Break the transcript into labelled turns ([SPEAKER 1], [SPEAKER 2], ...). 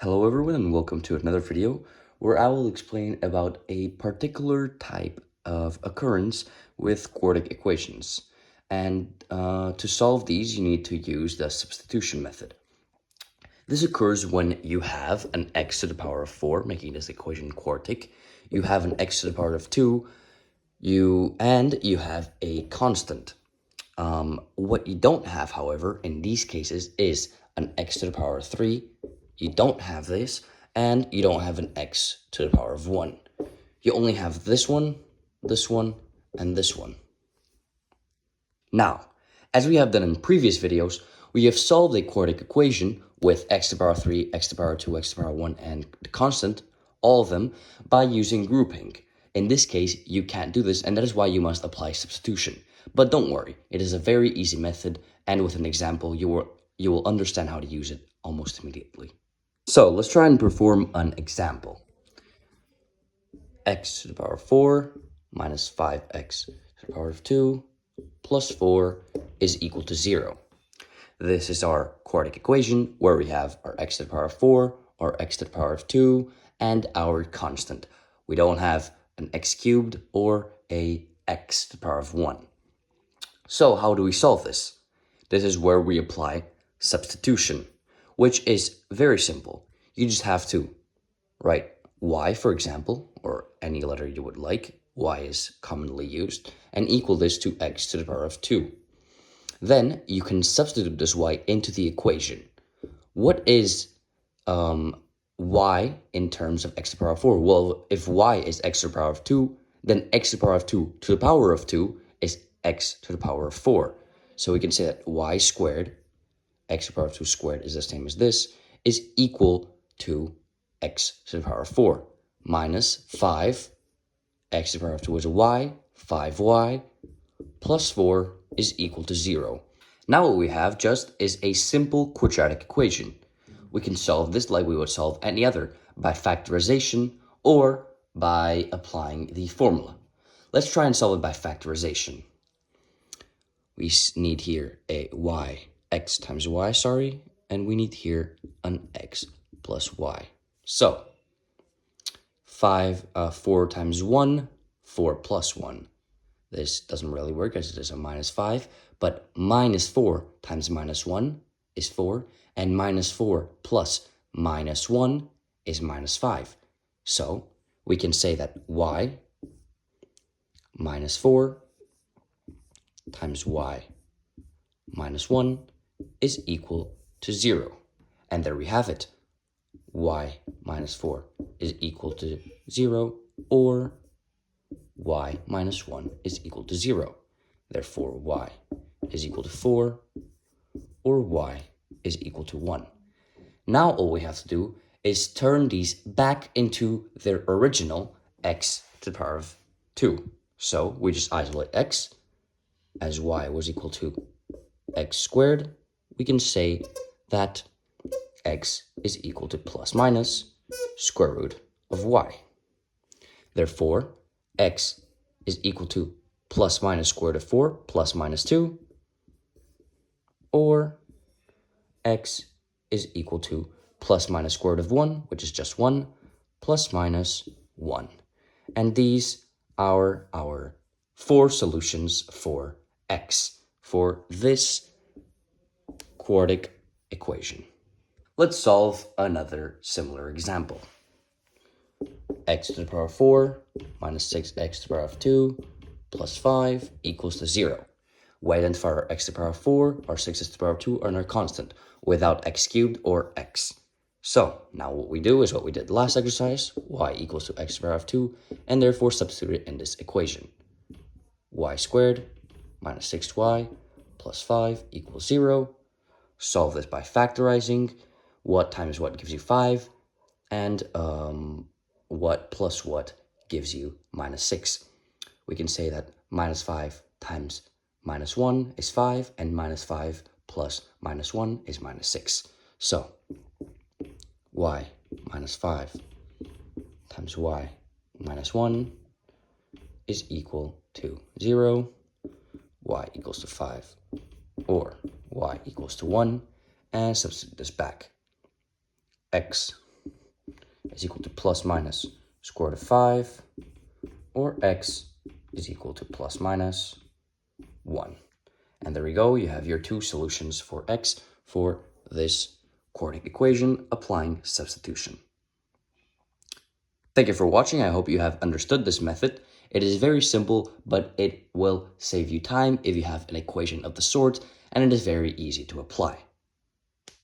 [SPEAKER 1] Hello everyone and welcome to another video where I will explain about a particular type of occurrence with quartic equations. And to solve these, you need to use the substitution method. This occurs when you have an x to the power of 4, making this equation quartic. You have an x to the power of 2, you have a constant. What you don't have, however, in these cases is an x to the power of 3. You don't have this, and you don't have an x to the power of 1. You only have this one, and this one. Now, as we have done in previous videos, we have solved a quartic equation with x to the power 3, x to the power 2, x to the power 1, and the constant, all of them, by using grouping. In this case, you can't do this, and that is why you must apply substitution. But don't worry, it is a very easy method, and with an example, you will understand how to use it almost immediately. So let's try and perform an example. X to the power of 4 minus 5x to the power of 2 plus 4 is equal to 0. This is our quartic equation where we have our x to the power of 4, our x to the power of 2, and our constant. We don't have an x cubed or a x to the power of 1. So how do we solve this? This is where we apply substitution, which is very simple. You just have to write y, for example, or any letter you would like, y is commonly used, and equal this to x to the power of 2. Then you can substitute this y into the equation. What is y in terms of x to the power of 4? Well, if y is x to the power of 2, then x to the power of 2 to the power of 2 is x to the power of 4. So we can say that y squared, x to the power of 2 squared is the same as this, is equal to x to the power of 4 minus 5, x to the power of 2 is a y, 5y, plus 4 is equal to 0. Now what we have just is a simple quadratic equation. We can solve this like we would solve any other, by factorization or by applying the formula. Let's try and solve it by factorization. We need here a x times y, and we need here an x plus y. So 4 times 1, 4 plus 1. This doesn't really work as it is a minus 5, but minus 4 times minus 1 is 4, and minus 4 plus minus 1 is minus 5. So we can say that y minus 4 times y minus 1 is equal to 0. And there we have it. Y minus 4 is equal to 0, or y minus 1 is equal to 0. Therefore, y is equal to 4, or y is equal to 1. Now all we have to do is turn these back into their original x to the power of 2. So we just isolate x. As y was equal to x squared, we can say that x is equal to plus minus square root of y. Therefore, x is equal to plus minus square root of 4 plus minus 2, or x is equal to plus minus square root of 1, which is just 1, plus minus 1. And these are our 4 solutions for x, for this quartic equation. Let's solve another similar example. X to the power of 4 minus 6x to the power of 2 plus 5 equals to 0. We identify our x to the power of 4, our 6x to the power of 2, and our constant without x cubed or x. So now what we do is what we did last exercise, y equals to x to the power of 2, and therefore substitute it in this equation. Y squared minus 6y plus 5 equals 0. Solve this by factorizing. What times what gives you 5, and what plus what gives you minus 6. We can say that minus 5 times minus 1 is 5, and minus 5 plus minus 1 is minus 6. So y minus 5 times y minus 1 is equal to 0, y equals to 5, or y equals to 1, and substitute this back. X is equal to plus minus square root of 5, or x is equal to plus minus 1. And there we go, you have your two solutions for x for this quartic equation applying substitution. Thank you for watching. I hope you have understood this method. It is very simple, but it will save you time if you have an equation of the sort, and it is very easy to apply.